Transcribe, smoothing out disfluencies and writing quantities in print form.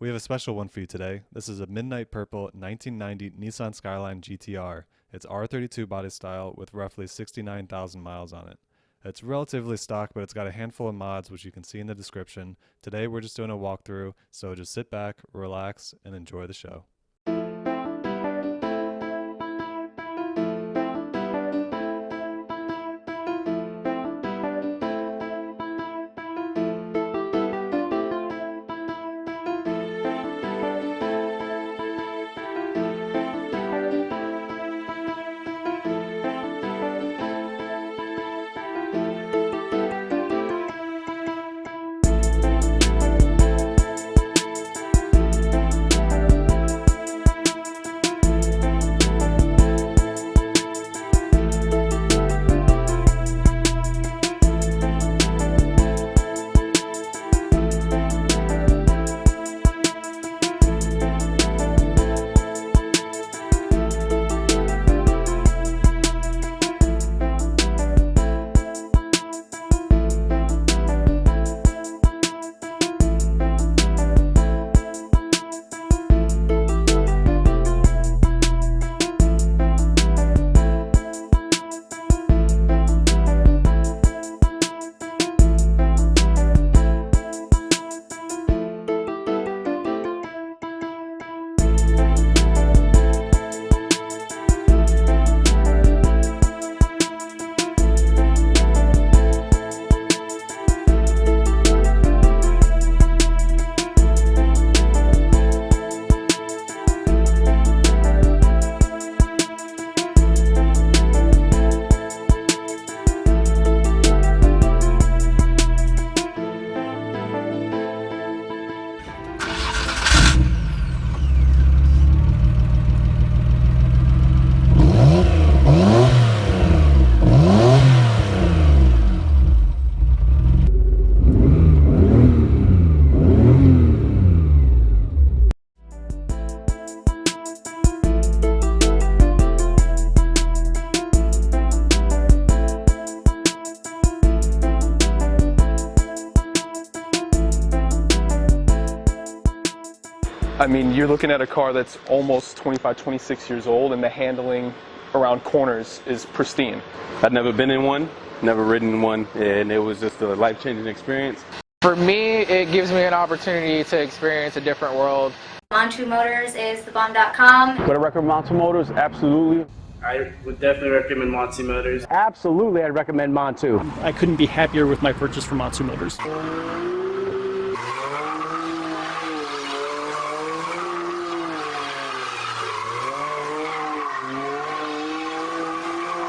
We have a special one for you today. This is a midnight purple 1990 Nissan Skyline GTR. It's R32 body style with roughly 69,000 miles on it. It's relatively stock, but it's got a handful of mods which you can see in the description. Today we're just doing a walkthrough, so just sit back, relax, and enjoy the show. I mean, you're looking at a car that's almost 25, 26 years old, and the handling around corners is pristine. I'd never been in one, never ridden in one, and it was just a life-changing experience. For me, it gives me an opportunity to experience a different world. Montu Motors is thebomb.com. Would I recommend Montu Motors? Absolutely. I would definitely recommend Montu Motors. Absolutely, I'd recommend Montu. I couldn't be happier with my purchase from Montu Motors.